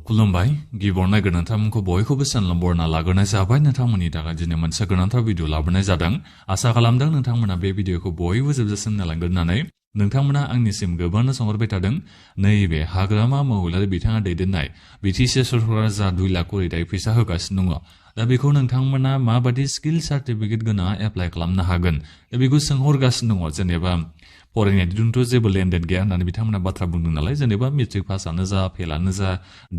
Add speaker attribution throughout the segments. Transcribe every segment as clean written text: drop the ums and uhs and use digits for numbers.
Speaker 1: खुलुमबाय गिबियावनो नोंथांमोनखौ बयखौबो सनमान लाग्रोनाय जाबाय नोंथांमोननि थाखाय दिनै मोनसे गोनांथार भिडिअ लाबोनाय जादों आसा खालामदों नोंथांमोना बे भिडिअखौ बयबो जोबजासिम नायलांगोन होननानै नोंथांमोना आंनिसिम गोबांनो सोंहरबाय थादों नैबे हाग्रामा महिलारि बिथाङा दैदेननाय बिटिसि सरकारा जा 2 लाख कोटी दायो फैसा होगासिनो दङ दा बेखौ नोंथांमोना माबादि स्किल सार्टिफिकेट गोनां एप्लाइ खालामनो हागोन दा बेखौ सोंहरगासिनो दङ जेनेबा फरायनायजोंथ' जेबो लेनदेन गैया होननानै बिथांमोना बाथ्रा बुंदों नालाय जेनेबा मेट्रिक पासआनो जा फेलानो जा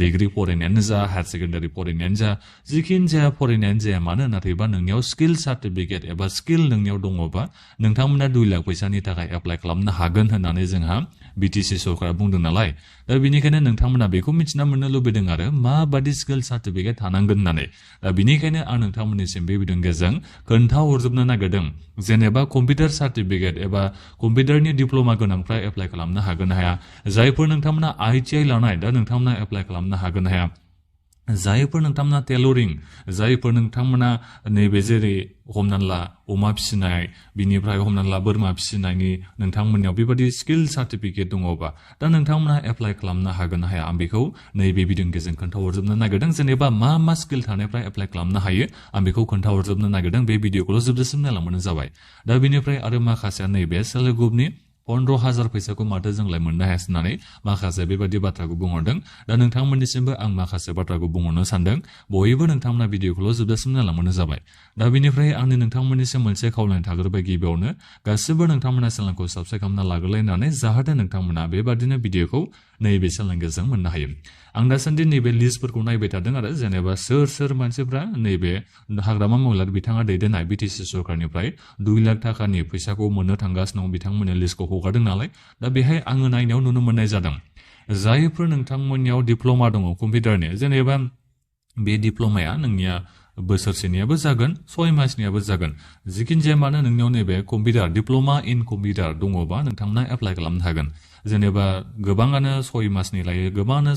Speaker 1: डिग्री फरायनायानो जा हायार सेकेन्डारि फरायनायानो जा जिखिनि जाया फरायनायानो जाया मानो नाथायबा नोंनियाव स्किल सार्टिफिकेट एबा स्किल नोंनियाव दङबा नोंथांमोना 2 लाख फैसानि थाखाय एप्लाइ खालामनो हागोन होननानै जोंहा बिटिसि सरकारा बुंदों नालाय दा बेनिखायनो नोंथांमोना बेखौ मिथिना मोननो लुबैदों आरो माबादि स्किल सार्टिफिकेट थानांगोन होननानै दा बेनिखायनो आं नोंथांमोननिसिम बे भिडिअनि गेजेरजों खोन्थाहरजोबनो नागिरदों जेनेबा कम्पिउटार सार्टिफिकेट एबा कम्पिउटारनि डिप्ल'मा गोनांफ्रा एप्लाइ खालामनो हागोन हाया जायफोर नोंथांमोना ITI लानाय दा नोंथांमोना एप्लाइ खालामनो हागोन हाया जायफोर नोंथांमोना टेलरिं जायफोर नोंथांमोना नैबे जेरै हमनानै ला अमा फिसिनाय बिनिफ्राय हमनानै ला बोरमा फिसिनायनि नोंथांमोननियाव बेबादि स्किल सार्टिफिकेट दङबा दा नोंथांमोना एप्लाइ खालामनो हागोन हाया आं बेखौ नैबे भिडिअनि गेजेरजों खोन्थाहरजोबनो नागिरदों जेनेबा मा स्किल थानायफ्रा एप्लाइ खालामनो हायो आं बेखौ खोन्थाहरजोबनो नागिरदों बे भिडिअखौल' जोबजासिम नायलांबानो जाबाय दा बेनिफ्राय आरो माखासेया नैबे सेल्फ हेल्प ग्रुपनि 15,000 फैसाखौ माथो जोंलाय मोननो हायासै होननानै माखासे बेबादि बाथ्राखौ बुंहरदों दा नोंथांमोननिसिमबो आं माखासे बाथ्राखौ बुंहरनो सानदों बयबो नोंथांमोना भिडिअखौल' जोबजासिम नायलांबानो जाबाय दा बेनिफ्राय आंनि नोंथांमोननिसिम मोनसे खावलायनाय थाग्रोबाय गिबियावनो गासिबो नोंथांमोना चेनेलखौ साबस्क्राइब खालामना लाग्रोलायनानै जाहाथे नोंथांमोना बेबादिनो भिडिअखौ नैबे चेनेलनि गेजेरजों मोननो हायो आं दासान्दि नैबे लिस्टफोरखौ नायबाय थादों आरो जेनेबा सोर मानसिफ्रा नैबे हाग्रामा महिलारि बिथाङा दैदेननाय बिटिसि सरकारनिफ्राय 2 लाख थाखानि फैसाखौ मोननो थांगासिनो दं बिथांमोननि लिस्टखौ हगारदों नालाय दा बेहाय आङो नायनायाव नुनो मोननाय जादों जायफोर नोंथांमोननियाव डिप्ल'मा दङ कम्पिउटारनि जेनेबा बे डिप्ल'माया नोंनिया बोसोरसेनियाबो जागोन 6 मासनियाबो जागोन जिखिनि जाया मानो नोंनियाव नैबे कम्पिउटार डिप्ल'मा इन कम्पिउटार दङबा नोंथांमोना एप्लाइ खालामनो हागोन जेनेबा गोबाङानो 6 मासनि लायो गोबाङानो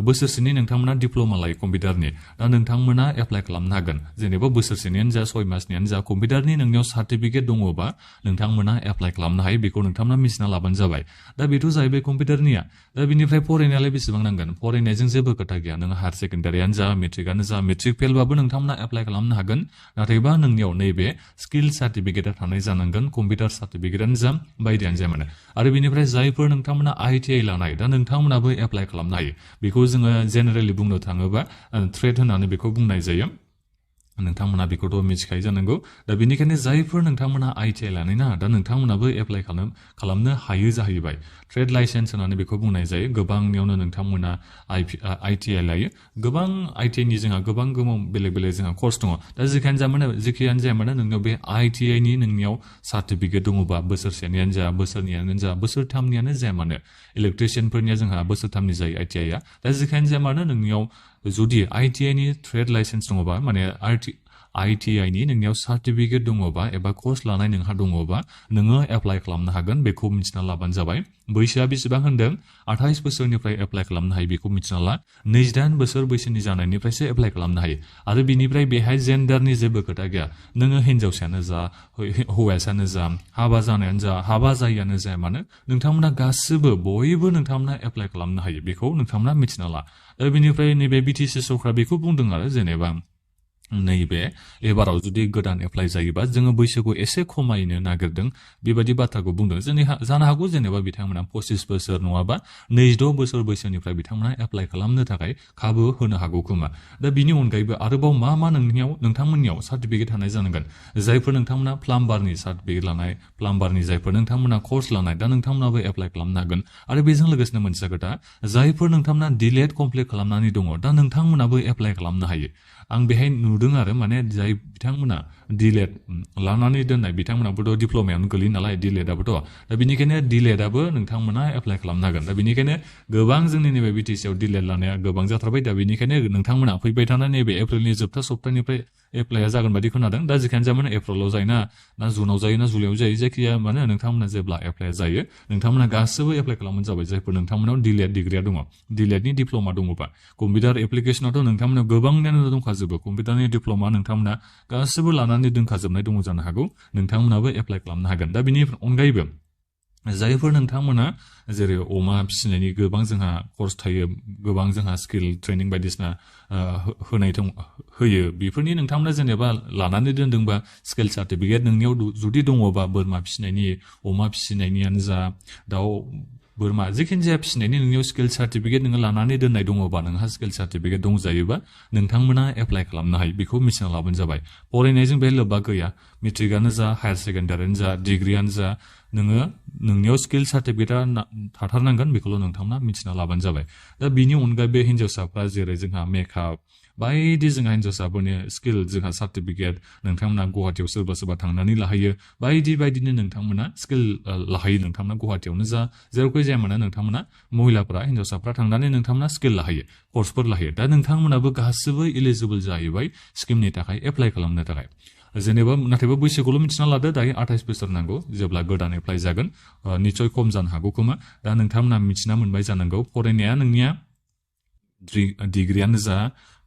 Speaker 1: बोसोरसेनि नोंथांमोना डिप्ल'मा लायो कम्पिउटारनि दा नोंथांमोना एप्लाइ खालामनो हागोन जेनेबा बोसोरसेनियानो जा 6 मासनियानो जा कम्पिउटारनि नोंनियाव सार्टिफिकेट दङबा नोंथांमोना एप्लाइ खालामनो हायो बेखौ नोंथांमोना मिथिना लाबानो जाबाय दा बेथ' जाहैबाय कम्पिउटारनिया दा बिनिफ्राय फरायनायालाय बेसेबां नांगोन फरायनायजों जेबो खोथा गैया नों हायार सेकेन्डारियानो जा मेट्रिकआनो जा मेट्रिक फेलबाबो नोंथांमोना एप्लाइ खालामनो हागोन नाथायबा नोंनियाव नैबे स्किल सार्टिफिकेटआ थानाय जानांगोन कम्पिउटार सार्टिफिकेटआनो जा बायदियानो जाया मानो आरो बेनिफ्राय जायफोर नोंथांमोना ITI लानाय दा नोंथांमोनाबो एप्लाइ खालामनो हायो बेखौ जोङो जेनेरेलि बुंनो थाङोबा ट्रेड होननानै बेखौ बुंनाय जायो नोंथांमोना बेखौथ' मिथिखायो जानांगौ दा बेनिखायनो जायफोर नोंथांमोना ITI लानाय ना दा नोंथांमोनाबो एप्लाइ खालामनो हायो जाहैबाय ट्रेड लाइसेन्स होननानै बेखौ बुंनाय जायो गोबांनियावनो नोंथांमोना ITI लायो गोबां ITI नि जोंहा गोबां बेलेग जोंहा कर्स दङ दा जेखियानो जाया मानो नोंनियाव बे ITI नि नोंनियाव सार्टिफिकेट दङबा बोसोरसेनियानो जा बोसोरनैयानो जा बोसोरथामनियानो जाया मानो इलेक्ट्रिशियानफोरनिया जोंहा बोसोरथामनि जायो ITI आ दा जेखियानो जाया मानो नोंनियाव जुदि ITI नि ट्रेड लाइसेन्स दङबा माने ITI नि नोंनियाव सार्टिफिकेट दङबा एबा कर्स लानाय नोंहा दङबा नोङो एप्लाइ खालामनो हागोन बेखौ मिथिना लाबानो जाबाय बैसोआ बेसेबां होनदों 28 बोसोरनिफ्राय एप्लाइ खालामनो हायो बेखौ मिथिना ला 28 बोसोर बैसोनि जानायनिफ्रायसो एप्लाइ खालामनो हायो आरो बिनिफ्राय बेहाय जेन्डारनि जेबो खोथा गैया नोङो हिनजावसायानो जा हौवासायानो जा हाबा जानायानो जा हाबा जायियानो जाया मानो नोंथांमोना गासिबो बयबो नोंथांमोना एप्लाइ खालामनो हायो बेखौ नोंथांमोना मिथिना ला दा बेनिफ्राय नैबे बिटिसि सरकारा बेखौ बुंदों आरो जेनेबा नैबे एबाराव जुदि गोदान एप्लाइ जायोबा जोङो बैसोखौ एसे खमायनो नागिरदों बेबायदि बाथ्राखौ बुंदों जानो हागौ जेनेबा बिथांमोना 25 बोसोर नङाबा 26 बोसोर बैसोनिफ्राय बिथांमोना एप्लाइ खालामनो थाखाय खाबु होनो हागौ खोमा दा बिनि अनगायैबो आरोबाव मा नोंथांमोननियाव सार्टिफिकेट थानाय जानांगोन जायफोर नोंथांमोना प्लाम्बारनि सार्टिफिकेट लानाय प्लाम्बारनि जायफोर नोंथांमोना कर्स लानाय दा नोंथांमोनाबो एप्लाइ खालामनो हागोन आरो बेजों लोगोसेनो मोनसे खोथा जायफोर नोंथांमोना डिलेट कमप्लिट खालामनानै दङ दा नोंथांमोनाबो एप्लाइ खालामनो हायो आं बेहाय नुदों आरो माने जाय बिथांमोना डिलेट लानानै दोननाय बिथांमोनाबोथ' डिप्ल'मायावनो गोलैयो नालाय डिलेटआबोथ' दा बेनिखायनो डिलेटआबो नोंथांमोना एप्लाइ खालामनो हागोन दा बेनिखायनो गोबां जोंनि नैबे बिटिसिआव डिलेट लानाया गोबां जाथारबाय दा बेनिखायनो नोंथांमोना फैबाय थानाय नैबे एप्रिलनि जोबथा सप्तानिफ्राय एप्लाइआ जागोन बायदि खोनादों दा जेखियानो जाया मानो एप्रिलाव जायोना जुनाव जायो ना जुलाइयाव जायो जायखिया माने नोंथांमोना जेब्ला एप्लाइ जायो नोंथांमोना गासिबो एप्लाइ खालामबानो जाबाय जायफोर नोंथांमोनाव डिलेट डिग्रिया दङ डिलेटनि डिप्ल'मा दङबा कम्पिउटार एप्लिकेसनावथ' नोंथांमोनाव गोबांनियानो दंखाजोबो कम्पिउटारनि डिप्ल'मा नोंथांमोना गासिबो लानानै दोनखाजोबनाय दङ जानो हागौ नोंथांमोनाबो एप्लाइ खालामनो हागोन दा बिनि अनगायैबो जायफोर नोंथांमोना जेरै अमा फिसिनायनि गोबां जोंहा कर्स थायो गोबां जोंहा स्किल ट्रेनिं बायदिसिना होयो बेफोरनि नोंथांमोना जेनेबा लानानै दोनदोंबा स्किल सार्टिफिकेट नोंनियाव जुदि दङबा बोरमा फिसिनायनि अमा फिसिनायनियानो जा दाउ बोरमा जिखिनि जाया फिसिनायनि नोंनियाव स्किल सार्टिफिकेट नोङो लानानै दोननाय दङबा नोंहा स्किल सार्टिफिकेट दंजायोबा नोंथांमोना एप्लाइ खालामनो हायो बेखौ मिथिना लाबानो जाबाय फरायनायजों बे लोब्बा गैया मेट्रिकआनो जा हायार सेकेन्डारियानो जा डिग्रियानो जा नोंनियाव स्किल सार्टिफिकेटआ थाथारनांगोन बेखौल' नोंथांमोना मिथिना लाबानो जाबाय दा बिनि अनगायैबो हिन्जावसाफ्रा जेरै जोंहा मेकआप बायदि जोंहा हिन्जावसाफोरनि स्किल जोंहा सार्टिफिकेट नोंथांमोना गुवाहाटियाव सोरबा थांनानै लाहैयो बायदिनो नोंथांमोना स्किल लाहैयो नोंथांमोना गुवाहाटियावनो जा जेरावखि जाया मानो नोंथांमोना महिलाफ्रा हिन्जावसाफ्रा थांनानै नोंथांमोना स्किल लाहैयो कर्सफोर लाहैयो दा नोंथांमोनाबो गासिबो इलिजिबल जाहैबाय स्किमनि थाखाय एप्लाइ खालामनो थाखाय जेनेबा नाथायबा बैसोखौल' मिथिना लादो दायो 28 बोसोर नांगौ जेब्ला गोदान एप्लाइ जागोन निश्चय खम जानो हागौ खोमा दा नोंथांमोना मिथिना मोनबाय जानांगौ फरायनाया नोंनिया डिग्रियानो जा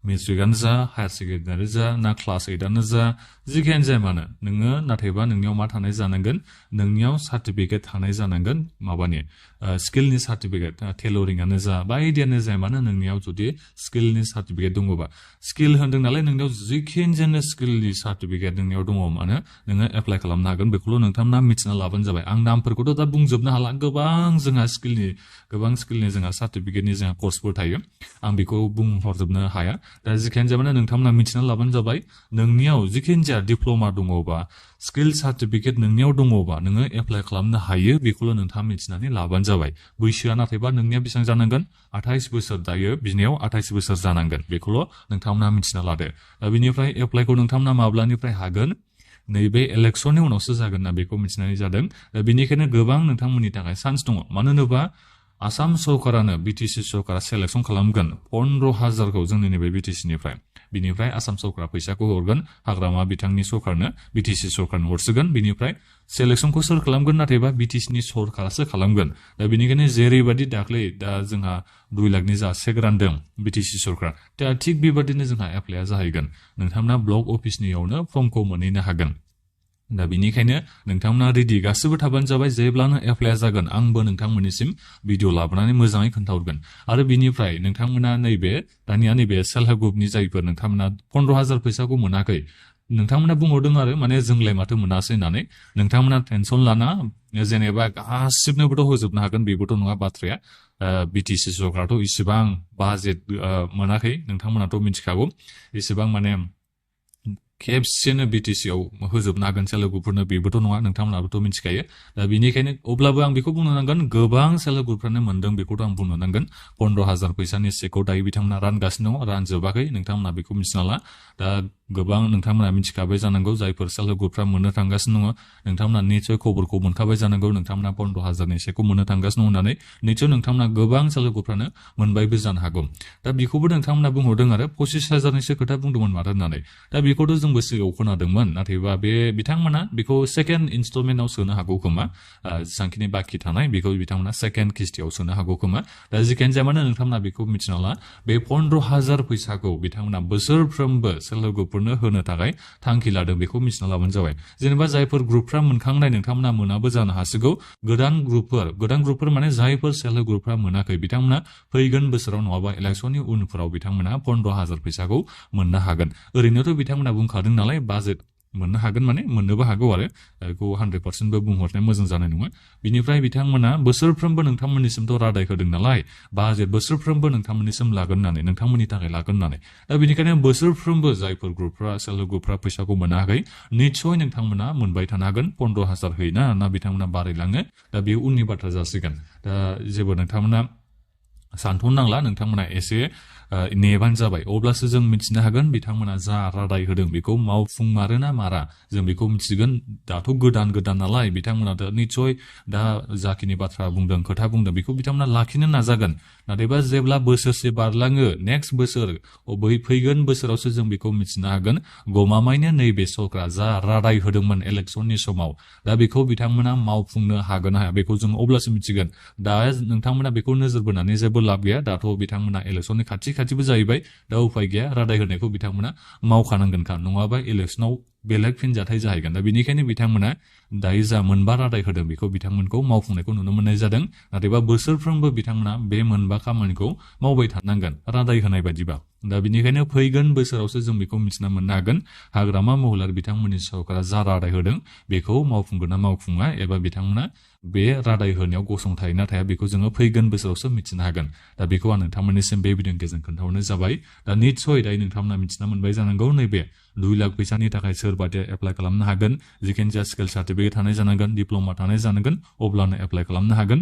Speaker 1: मेट्रिकआनो जा हायार सेकेन्डारि जा ना क्लास 8आनो जा जिखियानो जाया मानो नोङो नाथायबा नोंनियाव मा थानाय जानांगोन नोंनियाव सार्टिफिकेट थानाय जानांगोन माबानि स्किलनि सार्टिफिकेट टेलरिंआनो जा बायदियानो जाया मानो नोंनियाव जुदि स्किलनि सार्टिफिकेट दङबा स्किल होनदों नालाय नोंनियाव जिखिनि जानो स्किलनि सार्टिफिकेट नोंनियाव दङ मानो नोङो एप्लाइ खालामनो हागोन बेखौल' नोंथांमोना मिथिना लाबानो जाबाय आं नामफोरखौथ' दा बुंजोबनो हाला गोबां जोंहा स्किलनि जोंहा सार्टिफिकेटनि जोंहा कर्सफोर थायो आं बेखौ बुंहरजोबनो हाया दा जिखियानो जाया मानो नोंथांमोना मिथिना लाबानो जाबाय नोंनियाव जिखिनि जाया डिप्ल'मा दङबा स्किल सार्टिफिकेट नोंनियाव दङबा नोङो एप्लाइ खालामनो हायो बेखौल' नोंथाङा मिथिनानै लाबानो जाबाय बैसोआ नाथायबा नोंनिया बेसेबां जानांगोन 28 बोसोर दायो बिनियाव 28 बोसोर जानांगोन बेखौल' नोंथांमोना मिथिना लादो दा बिनिफ्राय एप्लाइखौ नोंथांमोना माब्लानिफ्राय हागोन नैबे इलेक्सननि उनावसो जागोन ना बेखौ मिथिनानै जादों दा बेनिखायनो गोबां नोंथांमोननि थाखाय चान्स दङ मानो होनोबा आसाम सरकारानो बिटिसि सरकारा सेलेक्सन खालामगोन 15,000खौ जोंनि नैबे बिटिसिनिफ्राय बिनिफ्राय आसाम सरकारा फैसाखौ हरगोन हाग्रामा बिथांनि सरकारनो बिटिसि सरकारनो हरसिगोन बिनिफ्राय सेलेक्सनखौ सोर खालामगोन नाथायबा बिटिसिनि सरकारासो खालामगोन दा बेनिखायनो जेरैबायदि दाख्लै दा जोंहा 2 लाखनि जा चेक रानदों बिटिसि सरकार दा थिग बेबादिनो जोंहा एप्लाइआ जाहैगोन नोंथांमोना ब्लक अफिसनियावनो फर्मखौ मोनहैनो हागोन दा बिनिखायनो नोंथांमोना रेडि गासिबो थाबानो जाबाय जेब्लानो एप्लाइआ जागोन आंबो नोंथांमोननिसिम भिडिअ लाबोनानै मोजाङै खोन्थाहरगोन आरो बिनिफ्राय नोंथांमोना दानिया नैबे सेल्फ हेल्प ग्रुपनि जायफोर नोंथांमोना 15,000 फैसाखौ मोनाखै नोंथांमोना बुंहरदों आरो माने जोंलाय माथो मोनासै होननानै नोंथांमोना टेनसन लाना जेनेबा गासिबनोबोथ' होजोबनो हागोन बेबोथ' नङा बाथ्राया बिटिसि सरकाराथ' इसेबां बाजेट मोनाखै नोंथांमोनाथ' मिथिखागौ इसेबां माने खेबसेनो बिटिसिआव होजोबनो हागोन सेल्फ हेल्प ग्रुपफोरनो बेबोथ' नङा नोंथांमोनाबोथ' मिथिखायो दा बेनिखायनो अब्लाबो आं बेखौ बुंनो नांगोन गोबां सेल्फ हेल्प ग्रुपफ्रानो मोनदों बेखौथ' आं बुंनो नांगोन 15,000 फैसानि चेकखौ दायो बिथांमोना रानगासिनो दङ रानजोबाखै नोंथांमोना बेखौ मिथिना ला दा गोबां नोंथांमोना मिथिखाबाय जानांगौ जायफोर सेल्फ हेल्प ग्रुपफ्रा मोननो थांगासिनो दङ नोंथांमोना निश्चय खबरखौ मोनखाबाय जानांगौ नोंथांमोना 15,000नि चेकखौ मोननो थांगासिनो दं होननानै निश्चय नोंथांमोना गोबां सेल्फ हेल्प ग्रुपफ्रानो मोनबायबो जानो हागौ दा बेखौबो नोंथांमोना बुंहरदों आरो 25,000निसो खोथा बुंदोंमोन माथो होननानै दा बेखौथ' जोंबो सिगाङाव खोनादोंमोन नाथायबा बिथांमोना बेखौ सेकेन्ड इनस्टलमेन्टआव सोनो हागौ खोमा जेसांखिनि बाखि थानाय बेखौ बिथांमोना सेकेन्ड किस्तियाव सोनो हागौ खोमा दा जिखियानो जाया मानो नोंथांमोना बेखौ मिथिना ला बे 15,000 फैसाखौ बिथांमोना बोसोरफ्रोमबो सेल्फ हेल्प ग्रुपफोरनो होनो थाखाय थांखि लादों बेखौ मिथिना लाबानो जाबाय जेनेबा जायफोर ग्रुपफ्रा मोनखांनाय नोंथांमोना मोनाबो जानो हासिगौ गोदान ग्रुपफोर माने जायफोर सेल्फ हेल्प ग्रुपफ्रा मोनाखै बिथांमोना फैगोन बोसोराव नङाबा इलेक्सननि उनफोराव बिथांमोना 15,000 फैसाखौ मोननो हागोन ओरैनोथ' बिथांमोना बुंखादों नालाय बाजेट मोननो हागोन माने मोननोबो हागौ आरो बेखौ 100%बो बुंहरनाया मोजां जानाय नङा बिनिफ्राय बिथांमोना बोसोरफ्रोमबो नोंथांमोननिसिमथ' रादाय होदों नालाय बाजेट बोसोरफ्रोमबो नोंथांमोननिसिम लागोन होननानै नोंथांमोननि थाखाय लागोन होननानै दा बेनिखायनो बोसोरफ्रोमबो जायफोर ग्रुपफ्रा सेल्फ हेल्प ग्रुपफ्रा फैसाखौ मोनाखै निश्चय नोंथांमोना मोनबाय थानो हागोन 15,000 होयोना ना बिथांमोना बारायलाङो दा बे उननि बाथ्रा जासिगोन दा जेबो नोंथांमोना सानथ'नो नांला नोंथांमोना एसे नेबानो जाबाय अब्लासो जों मिथिनो हागोन बिथांमोना जा रादाय होदों बेखौ मावफुंमारो ना मारा जों बेखौ मिथिगोन दाथ' गोदान नालाय बिथांमोना निश्चय दा जाखिनि बाथ्रा बुंदों खोथा बुंदों बेखौ बिथांमोना लाखिनो नाजागोन नाथायबा जेब्ला बोसोरसे बारलाङो नेक्स्ट बोसोर बै फैगोन बोसोरावसो जों बेखौ मिथिनो हागोन गमामायैनो नैबे सरकारा जा रादाय होदोंमोन इलेक्सननि समाव दा बेखौ बिथांमोना मावफुंनो हागोन हाया बेखौ जों अब्लासो मिथिगोन दा नोंथांमोना बेखौ नोजोर बोनानै जेबो लाब गैया दाथ' बिथांमोना इलेक्सननि खाथिबो जाहैबाय दा उफाय गैया रादाय होनायखौ बिथांमोना मावखानांगोनखा नङाबा इलेक्सनाव बेलेग फिनजाथाय जाहैगोन दा बेनिखायनो बिथांमोना दायो जा मोनबा रादाय होदों बेखौ बिथांमोनखौ मावफुंनायखौ नुनो मोननाय जादों नाथायबा बोसोरफ्रोमबो बिथांमोना बे मोनबा खामानिखौ मावबाय थानांगोन रादाय होनाय बायदिबा दा बिनिखायनो फैगोन बोसोरावसो जों बेखौ मिथिना मोननो हागोन हाग्रामा महिलार बिथांमोननि सरकारा जा रादाय होदों बेखौ मावफुंगोन ना मावफुङा एबा बिथांमोना बे रादाय होनायाव गसंथायो ना थाया बेखौ जोङो फैगोन बोसोरावसो मिथिनो हागोन दा बेखौ आं नोंथांमोननिसिम बे भिडिअनि गेजेरजों खोन्थाहरनाय जाबाय दा निस्सय दायो नोंथांमोना मिथिना मोनबाय जानांगौ नैबे 2 लाख फैसानि थाखाय सोर बादिया एप्लाइ खालामनो हागोन जिखिनि जाया स्किल सार्टिफिकेट थानाय जानांगोन डिप्ल'मा थानाय जानांगोन अब्लानो एप्लाइ खालामनो हागोन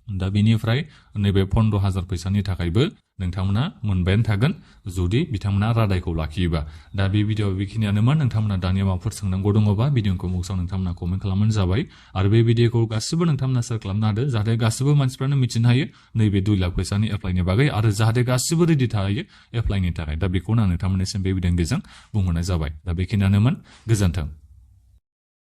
Speaker 1: दा बेनिफ्राय नैबे 15,000 फैसानि थाखायबो नोंथांमोना मोनबायानो थागोन जुदि बिथांमोना रादायखौ लाखियोबा दा बे भिडिअ बेखिनियानोमोन नोंथांमोना दानिया माबाफोर सोंनांगौ दङबा भिडिअखौ मुक्साव नोंथांमोना कमेन्ट खालामबानो जाबाय आरो बे भिडिअखौ गासिबो नोंथांमोना शेयार खालामनो हादो जाहाथे गासिबो मानसिफ्रानो मिथिनो हायो नैबे 2 लाख फैसानि एप्लाइनि बागै आरो जाहाथे गासिबो रेडि थायो एप्लाइनि थाखाय दा बेखौनो आं नोंथांमोननिसिम बे भिडिअनि गेजेरजों बुंहरनाय जाबाय दा बेखिनियानोमोन गोजोन्थों